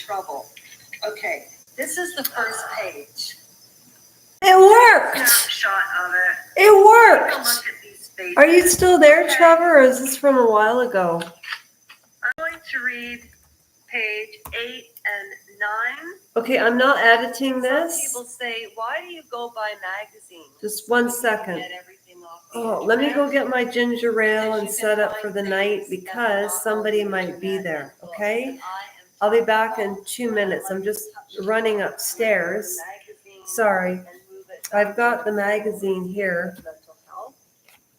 trouble. Okay, this is the first page. It worked. Snapshot of it. It worked. Take a look at these spaces. Are you still there, Okay. Trevor, or is this from a while ago? I'm going to read page 8 and 9. Okay, I'm not editing this. Some people say, why do you go by magazines? Just 1 second. Get everything off the Oh, let me go internet. get my ginger ale and set up for the night because somebody might be there, okay? I'll be back in 2 minutes. I'm just running upstairs. Sorry. I've got the magazine here,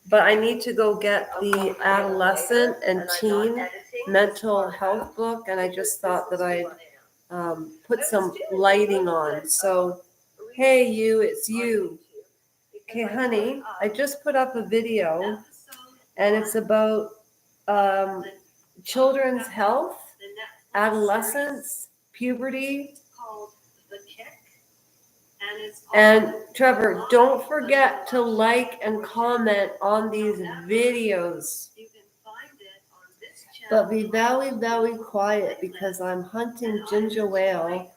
but I need to go get the adolescent and teen mental health book, and I just thought that I'd put some lighting on. So, hey, you, it's you. Okay, honey, I just put up a video, and it's about children's health, adolescence, puberty. And Trevor, don't forget to like and comment on these videos. But be very, very quiet because I'm hunting ginger whale.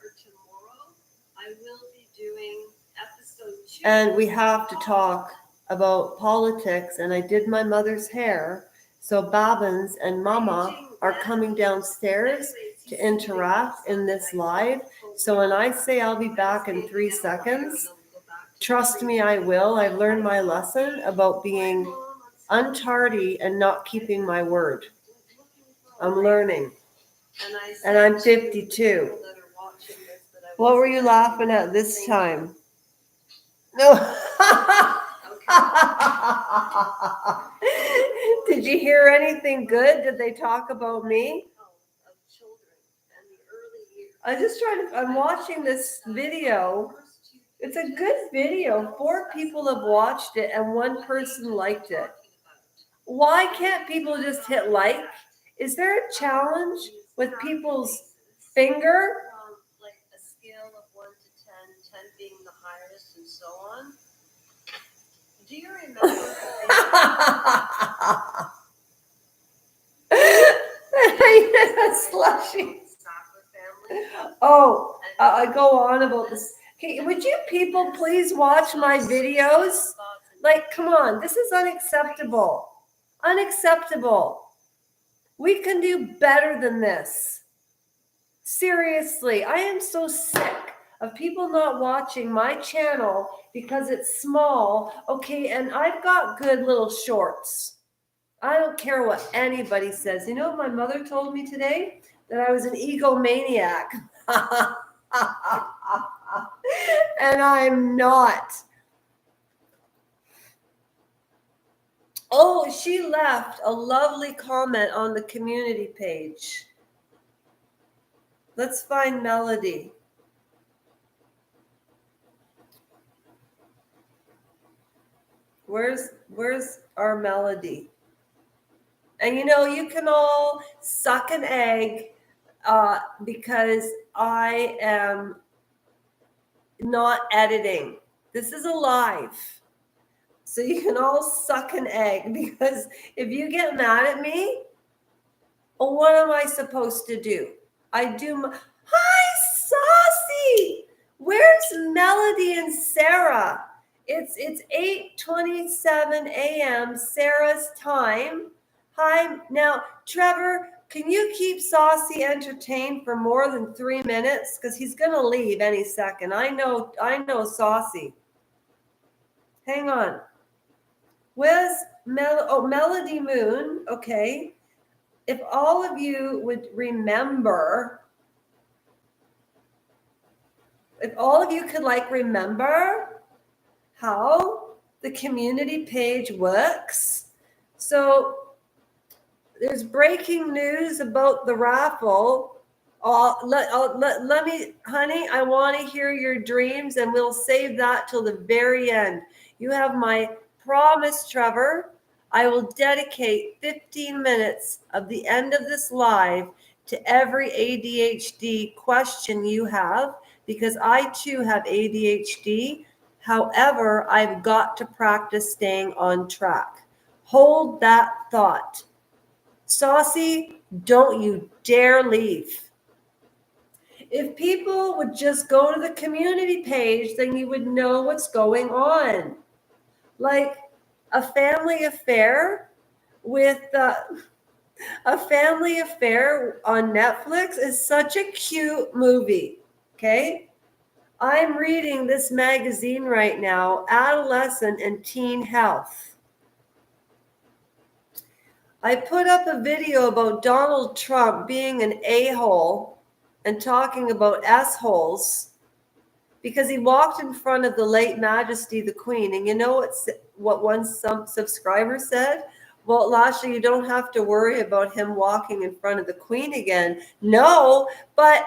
And we have to talk about politics. And I did my mother's hair. So Bobbins and Mama are coming downstairs to interact in this live. So when I say I'll be back in 3 seconds, trust me, I will. I've learned my lesson about being untardy and not keeping my word. I'm learning. And I'm 52. What were you laughing at this time? No. Did you hear anything good? Did they talk about me? I'm watching this video. It's a good video. 4 people have watched it and 1 person liked it. Why can't people just hit like? Is there a challenge with people's finger? Like a scale of 1 to 10, 10 being the highest and so on. Do you remember? Slushy. Oh, I go on about this. Okay, would you people please watch my videos? Like, come on, this is unacceptable. Unacceptable. We can do better than this. Seriously, I am so sick of people not watching my channel because it's small. Okay, and I've got good little shorts. I don't care what anybody says. You know what my mother told me today? That I was an egomaniac. And I'm not. Oh, she left a lovely comment on the community page. Let's find Melody. Where's our Melody? And you know, you can all suck an egg because I am not editing. This is a live. So you can all suck an egg because if you get mad at me, what am I supposed to do? Hi, Saucy! Where's Melody and Sarah? It's 8:27 a.m. Sarah's time. Hi. Now, Trevor, can you keep Saucy entertained for more than 3 minutes? Because he's going to leave any second. I know Saucy. Hang on. Where's Melody Moon? Okay. If all of you would remember, if all of you could remember how the community page works. So there's breaking news about the raffle. Let me, honey, I want to hear your dreams and we'll save that till the very end. You have my promise, Trevor. I will dedicate 15 minutes of the end of this live to every ADHD question you have because I too have ADHD. However, I've got to practice staying on track. Hold that thought. Saucy, don't you dare leave. If people would just go to the community page, then you would know what's going on. Like a family affair with A Family Affair on Netflix is such a cute movie. Okay. I'm reading this magazine right now, Adolescent and Teen Health. I put up a video about Donald Trump being an a-hole and talking about s-holes because he walked in front of the late Majesty the Queen. And you know what one subscriber said? Well, Lasha, you don't have to worry about him walking in front of the Queen again. No, but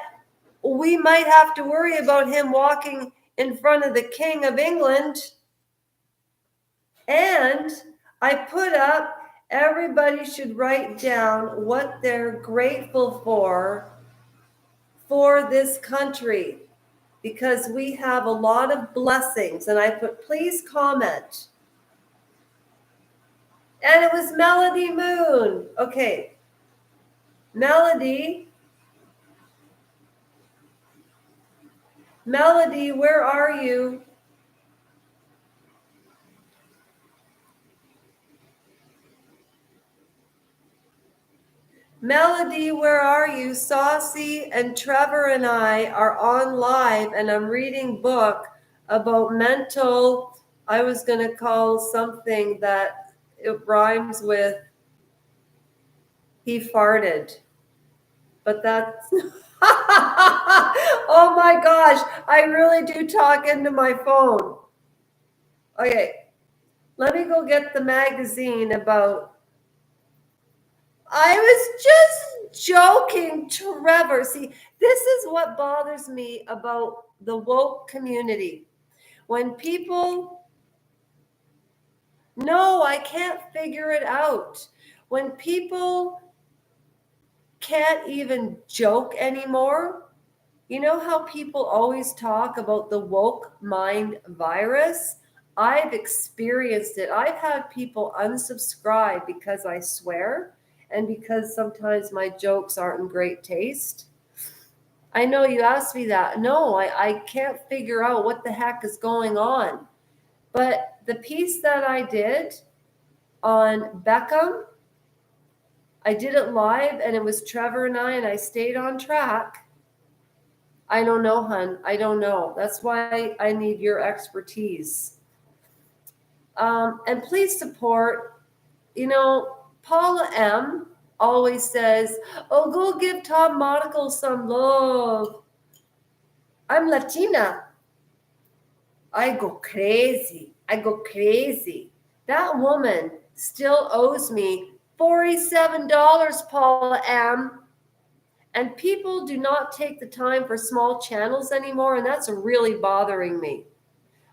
we might have to worry about him walking in front of the King of England. And I put up, everybody should write down what they're grateful for this country, because we have a lot of blessings. And I put, please comment. And it was Melody Moon. Okay. Melody, where are you? Melody, where are you? Saucy and Trevor and I are on live, and I'm reading book about mental. I was going to call something that it rhymes with he farted, but that's oh my gosh, I really do talk into my phone. Okay, let me go get the magazine about. I was just joking, Trevor. See, this is what bothers me about the woke community. When people, no, I can't figure it out. When people can't even joke anymore. You know how people always talk about the woke mind virus? I've experienced it. I've had people unsubscribe because I swear and because sometimes my jokes aren't in great taste. I know you asked me that. No, I can't figure out what the heck is going on. But the piece that I did on Beckham, I did it live, and it was Trevor and I stayed on track. I don't know, hun. I don't know. That's why I need your expertise. And please support, Paula M. always says, oh, go give Tom Monaco some love. I'm Latina. I go crazy. That woman still owes me $47, Paula M. And people do not take the time for small channels anymore, and that's really bothering me.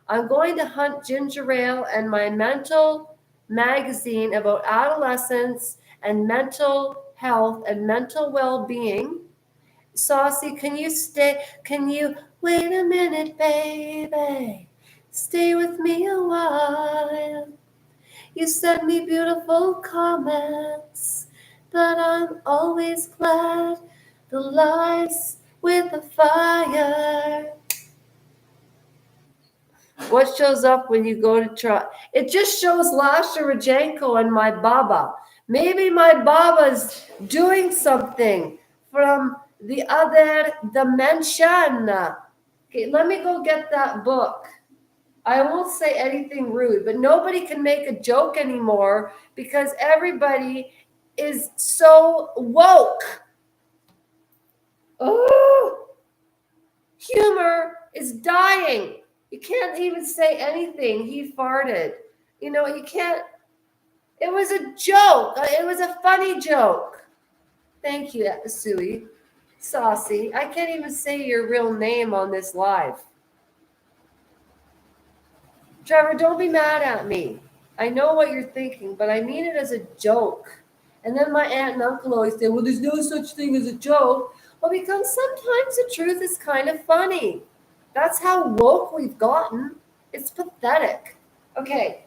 I'm going to hunt ginger ale and my mental magazine about adolescence and mental health and mental well-being. Saucy, can you wait a minute, baby? Stay with me a while. You send me beautiful comments, but I'm always glad the lights with the fire. What shows up when you go to try? It just shows Lasha Rajenko and my Baba. Maybe my Baba's doing something from the other dimension. Okay, let me go get that book. I won't say anything rude, but nobody can make a joke anymore because everybody is so woke. Oh, humor is dying. You can't even say anything. He farted. You can't. It was a joke. It was a funny joke. Thank you, Sui. Saucy. I can't even say your real name on this live. Trevor, don't be mad at me. I know what you're thinking, but I mean it as a joke. And then my aunt and uncle always say, well, there's no such thing as a joke. Well, because sometimes the truth is kind of funny. That's how woke we've gotten. It's pathetic. Okay.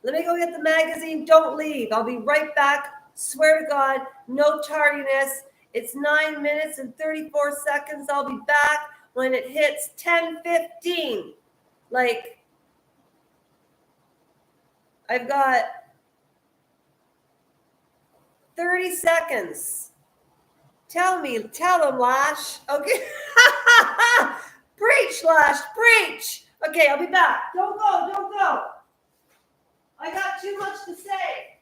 Let me go get the magazine. Don't leave. I'll be right back Swear to God, no tardiness. It's 9 minutes and 34 seconds. I'll be back when it hits 10:15. Like, I've got 30 seconds. Tell them, Lash. Okay. Preach, Lash, preach. Okay, I'll be back. Don't go. I got too much to say.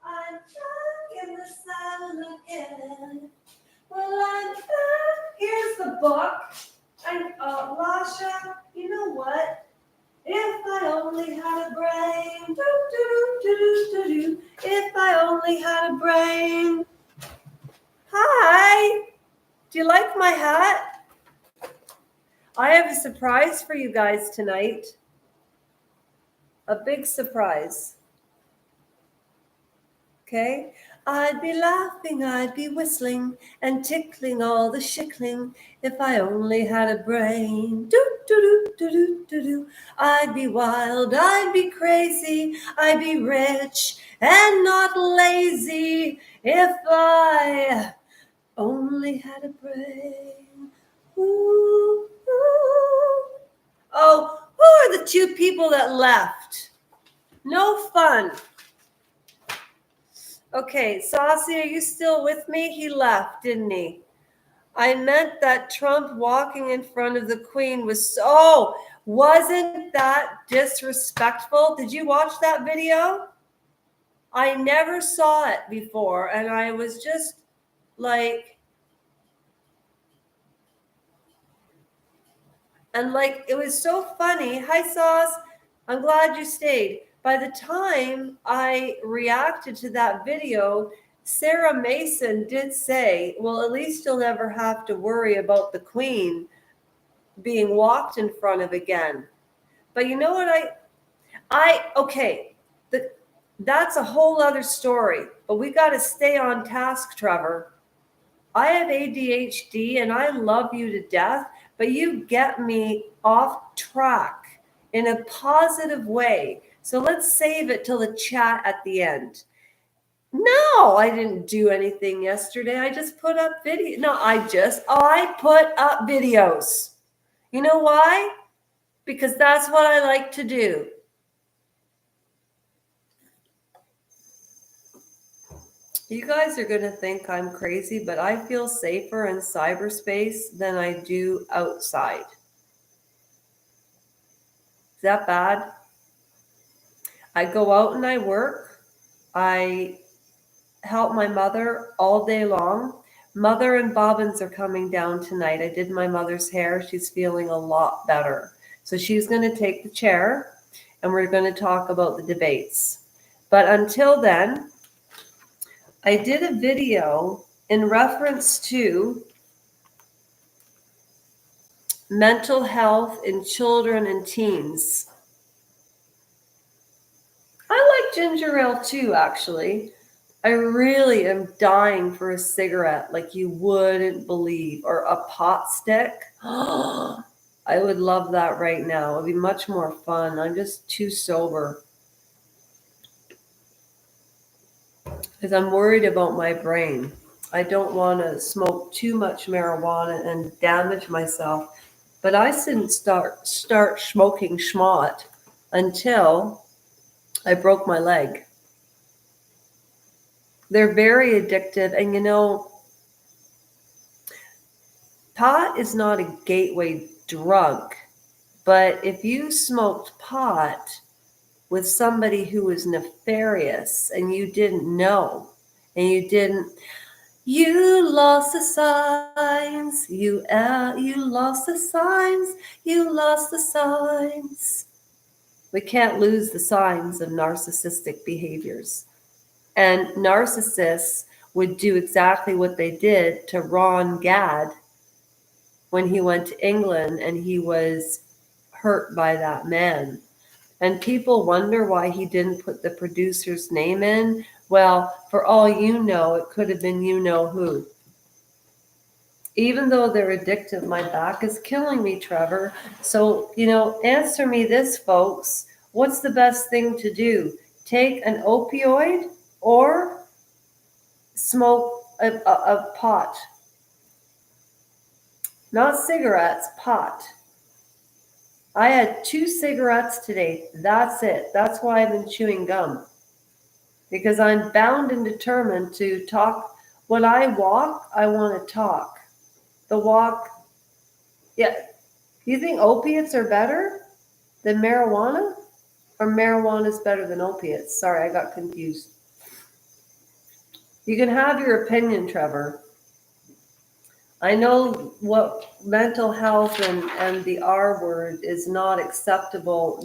I'm back in the saddle again. Well, I'm back. Here's the book. And Lasha, you know what? If I only had a brain, do, do, do, do, do, do. If I only had a brain. Hi. Do you like my hat? I have a surprise for you guys tonight. A big surprise. Okay? I'd be laughing, I'd be whistling and tickling all the shickling if I only had a brain. Do, do, do, do, do, do, do. I'd be wild, I'd be crazy, I'd be rich and not lazy if I only had a brain. Ooh, ooh. Oh, who are the two people that left? No fun. Okay, Saucy, are you still with me? He left, didn't he? I meant that Trump walking in front of the Queen was wasn't that disrespectful? Did you watch that video? I never saw it before, and I was just like, it was so funny. Hi, Sauce. I'm glad you stayed. By the time I reacted to that video, Sarah Mason did say, well, at least you'll never have to worry about the Queen being walked in front of again. But you know what that's a whole other story, but we got to stay on task, Trevor. I have ADHD and I love you to death, but you get me off track in a positive way. So let's save it till the chat at the end. No, I didn't do anything yesterday. I just put up video. No, I put up videos. You know why? because that's what I like to do. You guys are going to think I'm crazy, but I feel safer in cyberspace than I do outside. Is that bad? I go out and I work. I help my mother all day long. Mother and Bobbins are coming down tonight. I did my mother's hair. She's feeling a lot better. So she's going to take the chair and we're going to talk about the debates. But until then, I did a video in reference to mental health in children and teens. I like ginger ale too, actually. I really am dying for a cigarette like you wouldn't believe, or a pot stick. I would love that right now. It would be much more fun. I'm just too sober. Because I'm worried about my brain. I don't want to smoke too much marijuana and damage myself. But I didn't start smoking schmott until I broke my leg. They're very addictive. And you know, pot is not a gateway drug. But if you smoked pot with somebody who was nefarious and you didn't know, and you lost the signs, you lost the signs, you lost the signs. We can't lose the signs of narcissistic behaviors. And narcissists would do exactly what they did to Ron Gadd when he went to England and he was hurt by that man. And people wonder why he didn't put the producer's name in. Well, for all you know, it could have been you know who. Even though they're addictive, my back is killing me, Trevor. So, answer me this, folks. What's the best thing to do? Take an opioid or smoke a pot? Not cigarettes, pot. I had 2 cigarettes today. That's it. That's why I've been chewing gum. Because I'm bound and determined to talk. When I walk, I want to talk. The walk, yeah. Do you think opiates are better than marijuana? Or marijuana is better than opiates? Sorry, I got confused. You can have your opinion, Trevor. I know what mental health and the R word is not acceptable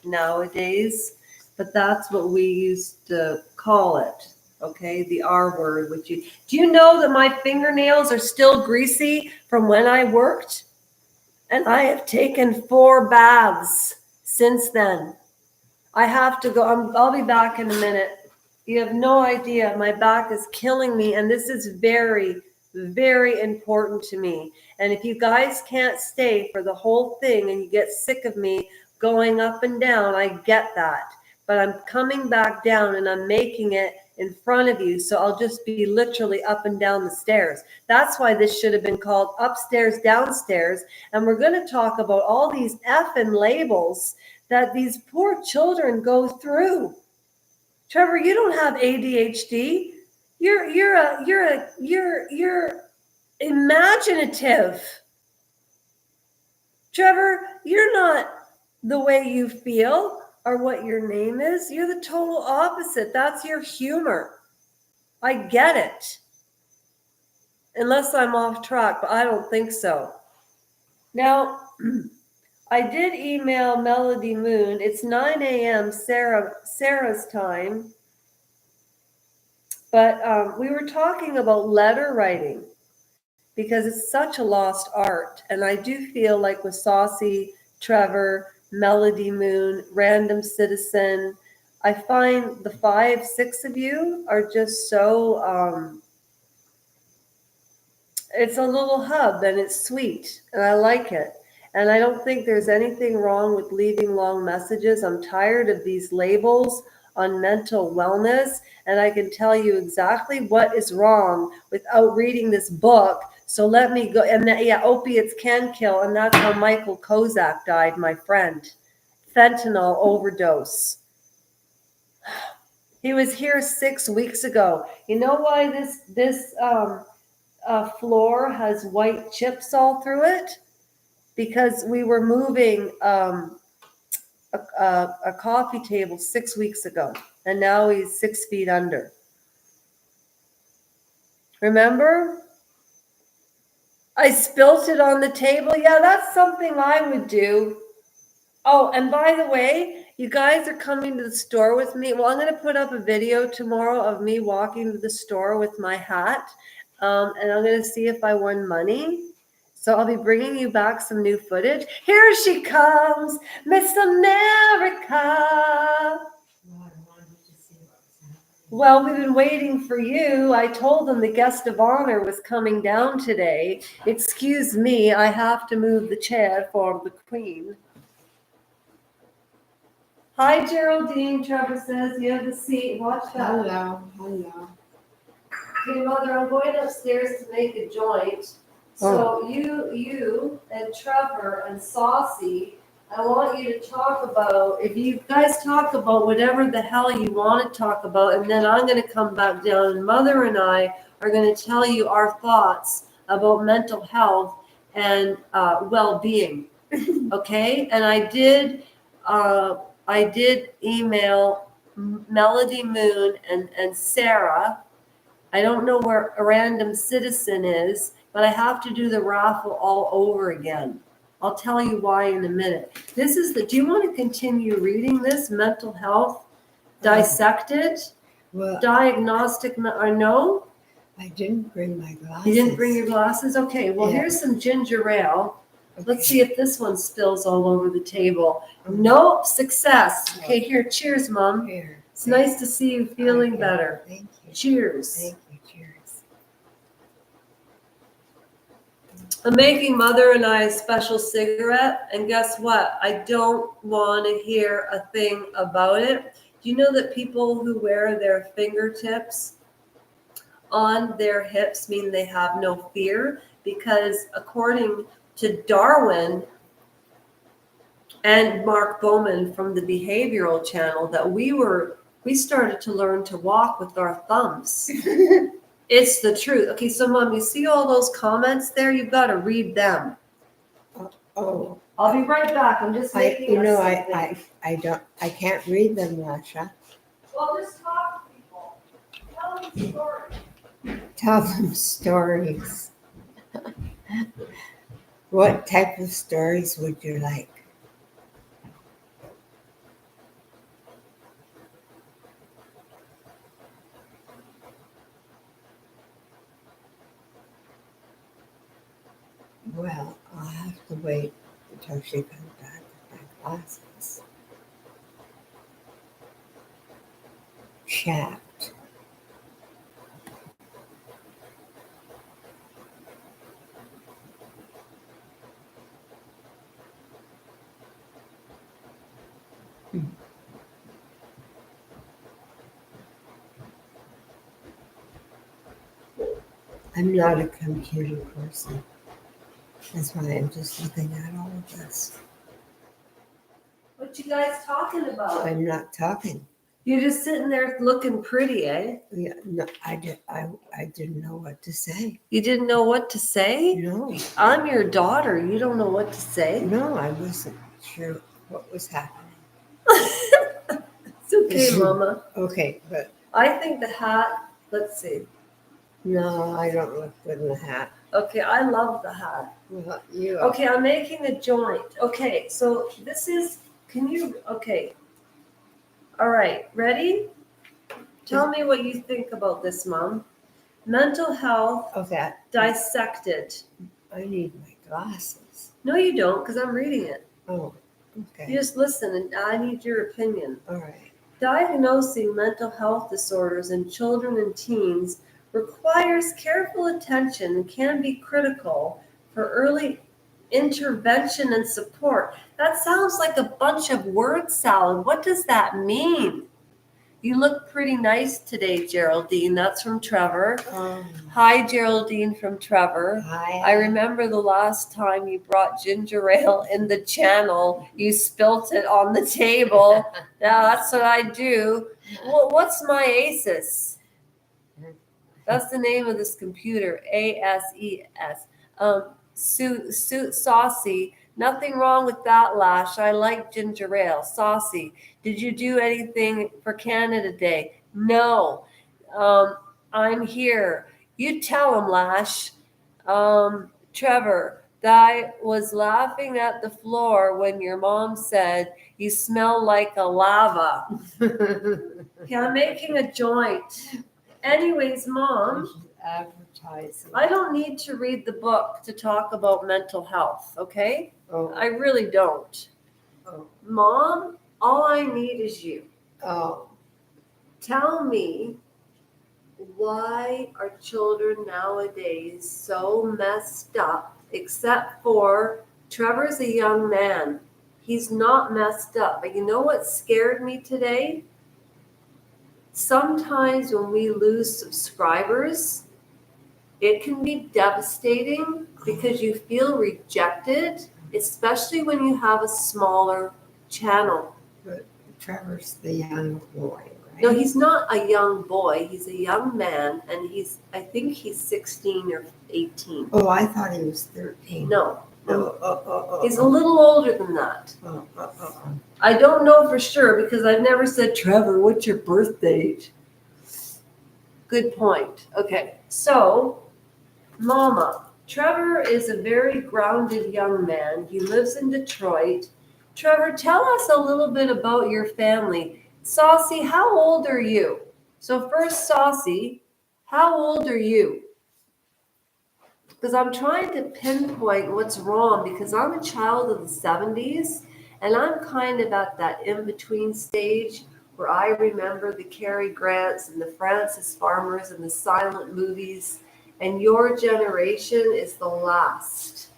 nowadays, but that's what we used to call it. Okay, the R word. Do you know that my fingernails are still greasy from when I worked? And I have taken 4 baths since then. I have to go. I'll be back in a minute. You have no idea. My back is killing me, and this is very, very important to me. And if you guys can't stay for the whole thing and you get sick of me going up and down, I get that. But I'm coming back down and I'm making it in front of you. So I'll just be literally up and down the stairs. That's why this should have been called Upstairs, Downstairs. And we're going to talk about all these effing labels that these poor children go through. Trevor, you don't have ADHD. You're imaginative. Trevor, you're not the way you feel or what your name is. You're the total opposite. That's your humor. I get it. Unless I'm off track, but I don't think so. Now, I did email Melody Moon. It's 9 a.m. Sarah's time. But we were talking about letter writing because it's such a lost art. And I do feel like with Saucy, Trevor, Melody Moon, Random Citizen, I find the 5, 6 of you are just so, it's a little hub and it's sweet and I like it. And I don't think there's anything wrong with leaving long messages. I'm tired of these labels on mental wellness, and I can tell you exactly what is wrong without reading this book So let me go. And yeah, opiates can kill. And that's how Michael Kozak died, my friend. Fentanyl overdose. He was here 6 weeks ago. You know why this floor has white chips all through it? Because we were moving a coffee table 6 weeks ago, and now he's 6 feet under. Remember? I spilt it on the table. Yeah, that's something I would do. Oh, and by the way, you guys are coming to the store with me. Well, I'm going to put up a video tomorrow of me walking to the store with my hat, and I'm going to see if I won money. So I'll be bringing you back some new footage. Here she comes, Miss America. Well, we've been waiting for you. I told them the guest of honor was coming down today. Excuse me, I have to move the chair for the queen. Hi, Geraldine. Trevor says you have the seat. Watch that. Hello. Okay, Mother, I'm going upstairs to make a joint. So you and Trevor and Saucy, I want you to talk about, if you guys talk about whatever the hell you want to talk about, and then I'm going to come back down, and Mother and I are going to tell you our thoughts about mental health and well-being. Okay? And I did email Melody Moon and Sarah. I don't know where a random citizen is, but I have to do the raffle all over again. I'll tell you why in a minute. Do you want to continue reading this? Mental health, dissected, Well, diagnostic, or no? I didn't bring my glasses. You didn't bring your glasses? Okay, well, Yeah. Here's some ginger ale. Okay. Let's see if this one spills all over the table. Nope, success. Okay, here, cheers, Mom. Here. It's nice to see you feeling Okay. better. Thank you. Cheers. Thank you. Cheers. I'm making Mother and I a special cigarette, and guess what? I don't want to hear a thing about it. Do you know that people who wear their fingertips on their hips mean they have no fear? Because according to Darwin and Mark Bowman from the Behavioral Channel, that we started to learn to walk with our thumbs. It's the truth. Okay, so Mom, you see all those comments there? You've got to read them. Oh, I'll be right back. I'm just making something. I can't read them, Rasha. Well, just talk to people. Tell them a story. Tell them stories. What type of stories would you like? Well, I'll have to wait until she comes back with my glasses. Chat. I'm not a computer person. That's why I'm just looking at all of this. What you guys talking about? I'm not talking. You're just sitting there looking pretty, eh? Yeah, no, I didn't know what to say. You didn't know what to say? No, I'm your daughter. You don't know what to say? no, I wasn't sure what was happening. It's okay, Mama. Okay, but I think the hat, let's see. no, I don't look good in the hat. Okay, I love the hat. Well, you. Okay, I'm making a joint. Okay, so okay. All right, ready? Tell me what you think about this, Mom. Mental health Okay, dissected. I need my glasses. No, you don't, because I'm reading it. Oh, You okay. just listen, and I need your opinion. All right. Diagnosing mental health disorders in children and teens requires careful attention and can be critical for early intervention and support. That sounds like a bunch of word salad. What does that mean? You look pretty nice today, Geraldine. That's from Trevor. Oh, Hi, Geraldine from Trevor. hi. I remember the last time you brought ginger ale in the channel. You spilt it on the table. Yeah, that's what I do. What's my ASUS? That's the name of this computer, ASES. Saucy. Nothing wrong with that, Lash. I like ginger ale. Saucy. Did you do anything for Canada Day? No. I'm here. You tell him, Lash. Trevor, I was laughing at the floor when your mom said you smell like a lava. Okay, I'm making a joint. Anyways, Mom, Advertising. I don't need to read the book to talk about mental health, okay? Oh, I really don't. oh, Mom, all I need is you. oh. Tell me, why are children nowadays so messed up, except for Trevor's a young man. He's not messed up. But you know what scared me today? Sometimes when we lose subscribers, it can be devastating because you feel rejected, especially when you have a smaller channel. Trevor's the young boy, right? No, he's not a young boy. He's a young man, and I think he's 16 or 18. Oh, I thought he was 13. No, Oh. he's a little older than that. Oh. I don't know for sure because I've never said, Trevor, what's your birth date? Good point. Okay, so, Mama, Trevor is a very grounded young man. He lives in Detroit. Trevor, tell us a little bit about your family. Saucy, how old are you? So first, Saucy, how old are you? Because I'm trying to pinpoint what's wrong because I'm a child of the 70s and I'm kind of at that in-between stage where I remember the Cary Grants and the Francis Farmers and the silent movies, and your generation is the last.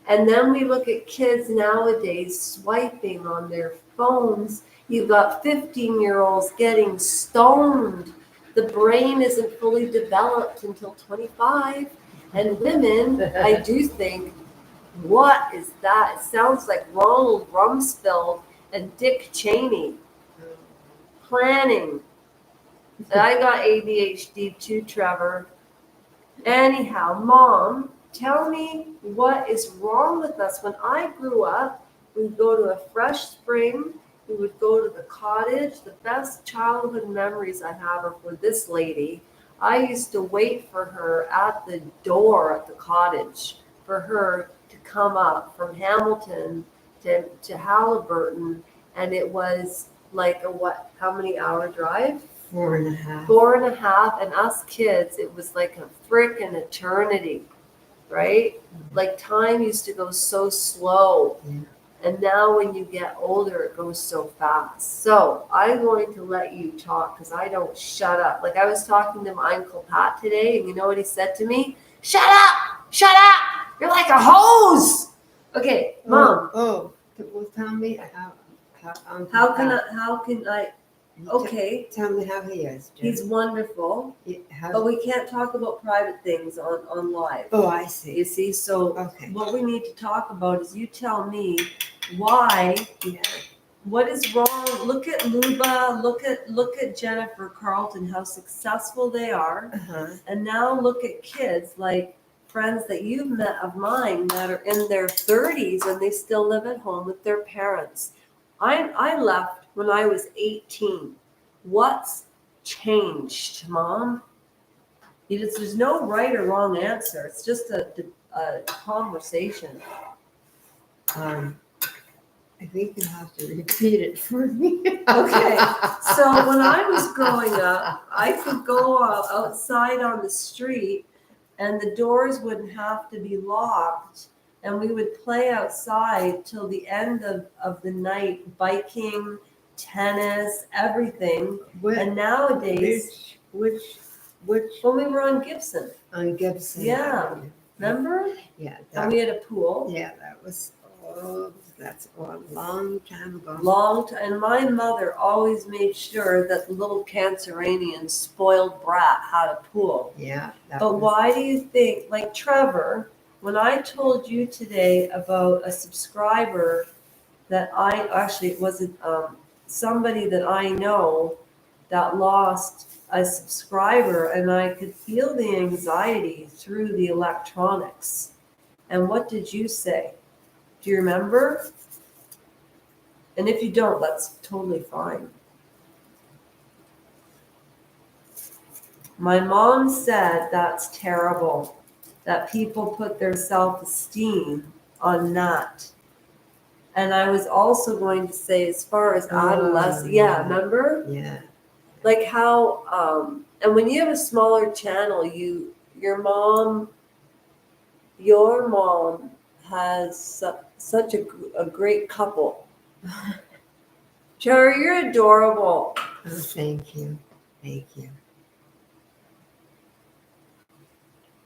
And then we look at kids nowadays swiping on their phones. You've got 15-year-olds getting stoned. The brain isn't fully developed until 25. And women, I do think, what is that? It sounds like Ronald Rumsfeld and Dick Cheney planning. And I got ADHD too, Trevor. Anyhow, Mom, tell me what is wrong with us. When I grew up, we'd go to a fresh spring. We would go to the cottage. The best childhood memories I have are for this lady. I used to wait for her at the door at the cottage for her to come up from Hamilton to Halliburton. And it was like how many hour drive? 4.5. 4.5, and us kids, it was like a frickin' eternity, right? Like time used to go so slow. Yeah. And now when you get older, it goes so fast. So I'm going to let you talk because I don't shut up. Like I was talking to my Uncle Pat today, and you know what he said to me? Shut up! Shut up! You're like a hose! Okay, Mom, Oh, well, tell me how can I, okay, Tell me how he is, Jim. he's wonderful, but we can't talk about private things on live. Oh, I see. You see, so Okay. what we need to talk about is you tell me why, Yeah. what is wrong. Look at Luba, look at Jennifer Carlton, how successful they are. Uh-huh. And now look at kids like friends that you've met of mine that are in their 30s and they still live at home with their parents. I left when I was 18. What's changed, Mom? There's no right or wrong answer. It's just a conversation. I think you'll have to repeat it for me. Okay, so when I was growing up, I could go outside on the street and the doors wouldn't have to be locked. And we would play outside till the end of the night, biking, tennis, everything. And nowadays, Which when we were on Gibson, on Gibson? Yeah. remember? Yeah. And we had a pool. Yeah, that was. Oh, that's a long time ago. And my mother always made sure that the little Canceranian spoiled brat had a pool. Yeah. But why do you think, like Trevor, when I told you today about a subscriber that it wasn't somebody that I know that lost a subscriber, and I could feel the anxiety through the electronics. And what did you say? Do you remember? And if you don't, that's totally fine. My mom said that's terrible, that people put their self-esteem on that. And I was also going to say, as far as adolescence, yeah. remember? Yeah. Like how, and when you have a smaller channel, your mom has such a great couple. Cherry, you're adorable. Oh, thank you. Thank you.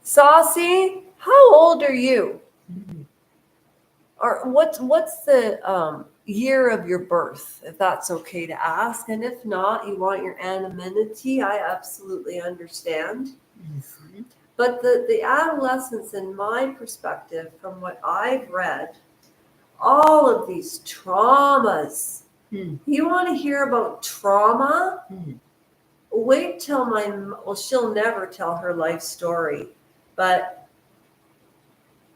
Saucy, how old are you? Mhm. Or what's the year of your birth, if that's okay to ask? And if not, you want your anonymity, I absolutely understand. Mhm. But the adolescence, in my perspective, from what I've read, all of these traumas. Hmm. You want to hear about trauma? Hmm. Wait till she'll never tell her life story, but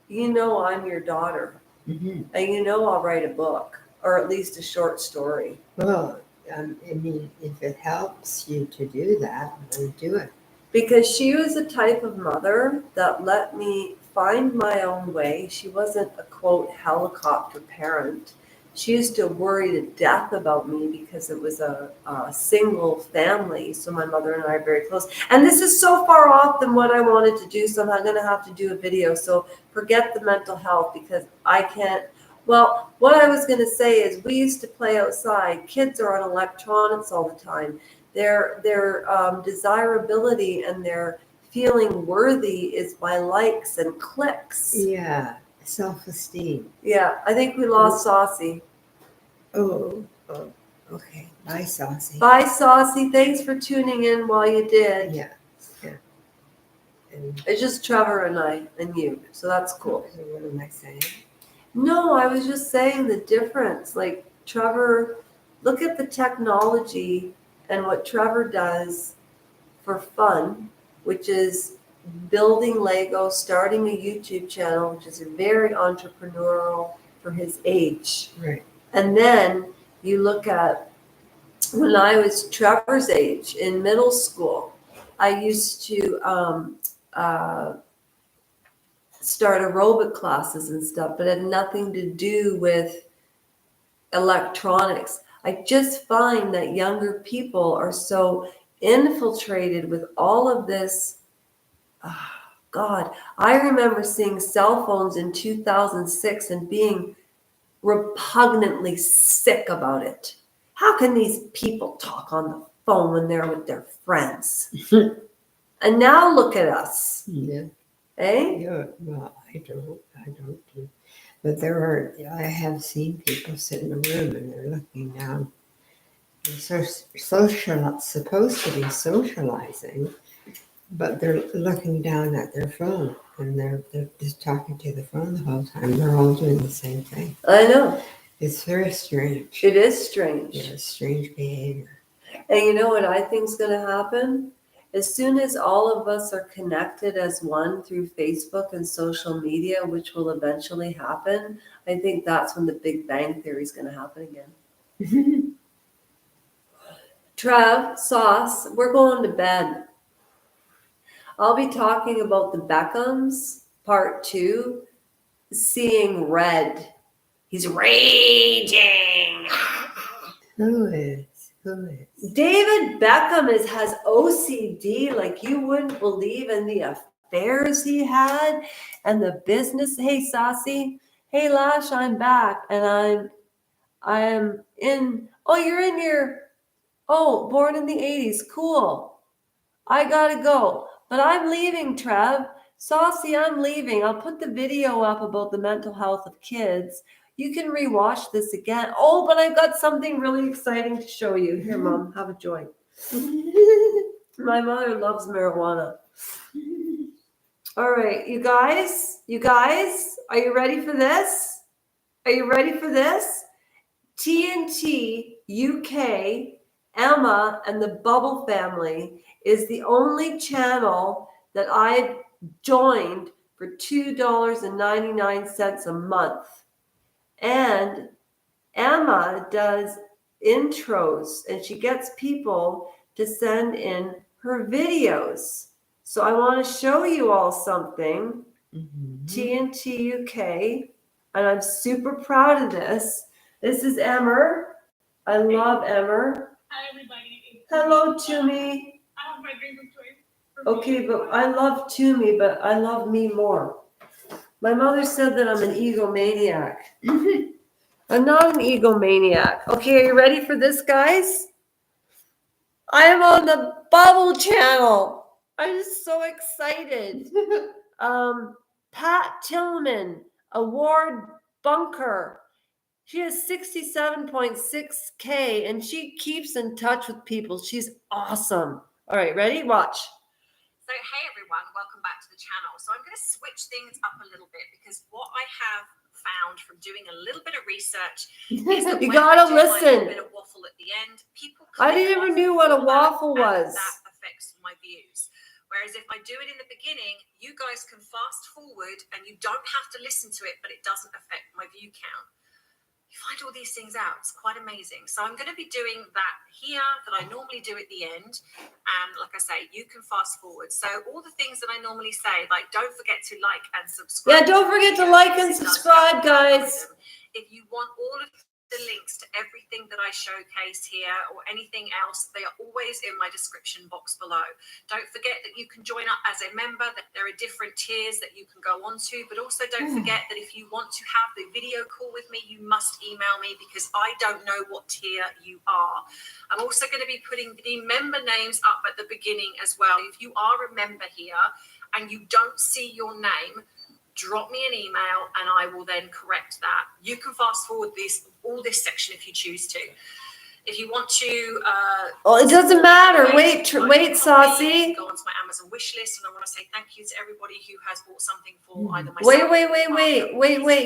I'm your daughter. Mhm. And I'll write a book, or at least a short story. Well, I mean, if it helps you to do that, then do it. Because she was the type of mother that let me find my own way. She wasn't a, quote, helicopter parent. She used to worry to death about me because it was a single family. So my mother and I are very close. And this is so far off than what I wanted to do, so I'm going to have to do a video. So forget the mental health, because I can't. Well, what I was going to say is we used to play outside. Kids are on electronics all the time. Their desirability and their feeling worthy is by likes and clicks. Yeah. Self-esteem. Yeah, I think we lost Saucy. Oh, okay. Bye, Saucy. Bye, Saucy. Thanks for tuning in while you did. Yeah. And It's just Trevor and I and you, so that's cool. so what am I saying? No, I was just saying the difference. Like Trevor, look at the technology and what Trevor does for fun, which is building Lego, starting a YouTube channel, which is very entrepreneurial for his age. Right. And then you look at when I was Trevor's age in middle school, I used to start aerobic classes and stuff, but it had nothing to do with electronics. I just find that younger people are so infiltrated with all of this. God, I remember seeing cell phones in 2006 and being repugnantly sick about it. How can these people talk on the phone when they're with their friends? And now look at us. Yeah. Eh? Yeah. Well, I don't do. But I have seen people sit in a room and they're looking down. They're supposed to be socializing, but they're looking down at their phone and they're just talking to the phone the whole time. They're all doing the same thing. I know. It's very strange. It is strange. Yeah, strange behavior. And you know what I think is going to happen? As soon as all of us are connected as one through Facebook and social media, which will eventually happen, I think that's when the Big Bang Theory is going to happen again. Trev, Sauce, we're going to bed. I'll be talking about the Beckhams, part 2, seeing red. He's raging. Who is? David Beckham has OCD like you wouldn't believe, and the affairs he had and the business. Hey, Saucy. Hey, Lash, I'm back, and I'm in. Oh, you're in your. Oh, born in the 80s. Cool. I gotta go, but I'm leaving, Trev. Saucy, I'm leaving. I'll put the video up about the mental health of kids. You can rewatch this again. Oh, but I've got something really exciting to show you. Here, Mom, have a joint. My mother loves marijuana. All right, you guys, are you ready for this? Are you ready for this? TNT UK, Emma and the Bubble Family is the only channel that I've joined for $2.99 a month. And Emma does intros and she gets people to send in her videos. So I want to show you all something. TNT UK, and I'm super proud of this. This is Emmer. I love Emmer. Hi, everybody. Hello, Toomey. I have my drink of choice. Okay, but I love Toomey, but I love me more. My mother said that I'm an egomaniac. I'm not an egomaniac. Okay, are you ready for this, guys? I am on the Bubble channel. I'm just so excited. Pat Tillman, Award Bunker. She has 67.6K and she keeps in touch with people. She's awesome. All right, ready? Watch. So hey everyone, welcome back to the channel. So I'm going to switch things up a little bit because what I have found from doing a little bit of research is that You when I gotta do like listen. a bit of waffle at the end, people I click didn't even off knew what a all that, waffle and was. that affects my views. Whereas if I do it in the beginning, you guys can fast forward and you don't have to listen to it, but it doesn't affect my view count. You find all these things out. It's quite amazing. So I'm going to be doing that here that I normally do at the end. And like I say, you can fast forward. So all the things that I normally say, like don't forget to like and subscribe. Yeah, don't forget to like and subscribe, guys. If you want all of the links to everything that I showcase here or anything else, they are always in my description box below. Don't forget that you can join up as a member, that there are different tiers that you can go on to, but also don't forget that if you want to have the video call with me, you must email me because I don't know what tier you are. I'm also going to be putting the member names up at the beginning as well. If you are a member here and you don't see your name, drop me an email and I will then correct that. You can fast forward all this section if you choose to. If you want to Oh, it doesn't matter. Wait, wait, Saucy. go onto my Amazon wish list, and I want to say thank you to everybody who has bought something for either myself.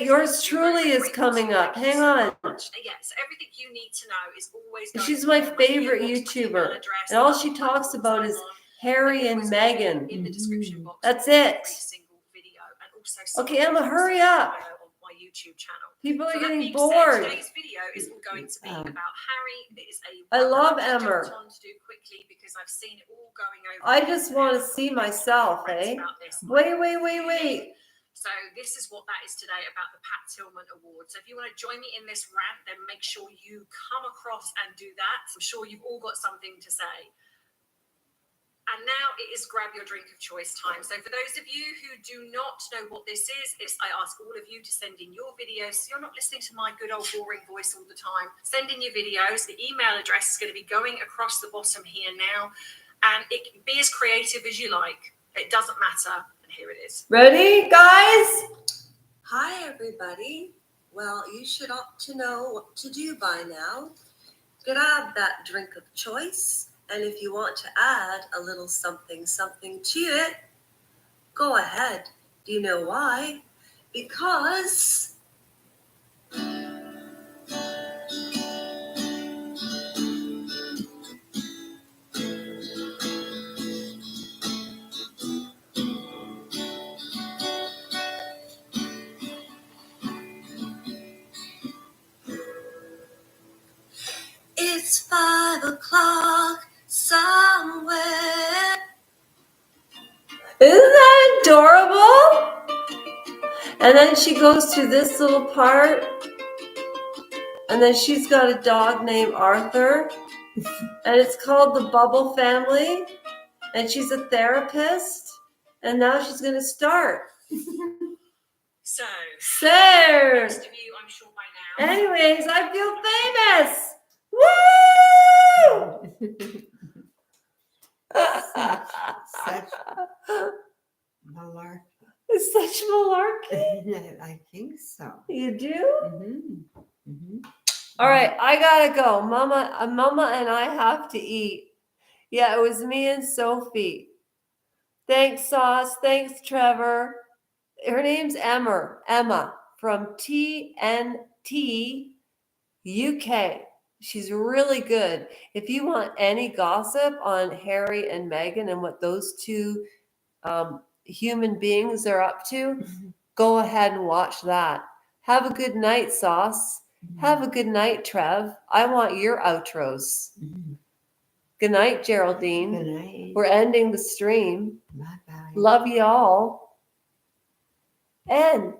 Yours truly is coming up. Hang on. Yeah, so everything you need to know is always going She's to my be on favorite email YouTuber, address, and all she other talks platforms about I'm is on. Harry and Always put Meghan. in the description box. That's of it. every single video, and also some Okay, of Emma, the hurry videos up. on my YouTube channel. People are So that getting being said, bored. today's video is going to be about Harry. It is a I love one that I Emma. jumped on to do quickly because I've seen it all going over. I the just internet. want to see myself, eh? About this. Wait. So this is what that is today about the Pat Tillman Award. So if you want to join me in this rant, then make sure you come across and do that. I'm sure you've all got something to say. And now it is grab your drink of choice time. So for those of you who do not know what this is, I ask all of you to send in your videos. So you're not listening to my good old boring voice all the time. Send in your videos. The email address is going to be going across the bottom here now. And it can be as creative as you like. It doesn't matter. And here it is. Ready, guys? Hi, everybody. Well, you should ought to know what to do by now. Grab that drink of choice, and if you want to add a little something to it, go ahead. Do you know why? Because it's 5 o'clock somewhere. Isn't that adorable? And then she goes to this little part, and then she's got a dog named Arthur, and it's called the Bubble Family, and she's a therapist, and now she's going to start. So So, most of you, I'm sure by now. anyways, I feel famous. Woo! Such malarkey. It's such Mitch Malarkey? I think so. You do? Mm-hmm. Mm-hmm. All right, I gotta go. Mama and I have to eat. Yeah, it was me and Sophie. Thanks, Sauce. Thanks, Trevor. Her name's Emma from TNT UK. She's really good. If you want any gossip on Harry and Meghan and what those two human beings are up to, go ahead and watch that. Have a good night, Sauce. Have a good night, Trev. I want your outros. Mhm. Good night, Geraldine. Good night. We're ending the stream. Bye-bye. Love you all. End.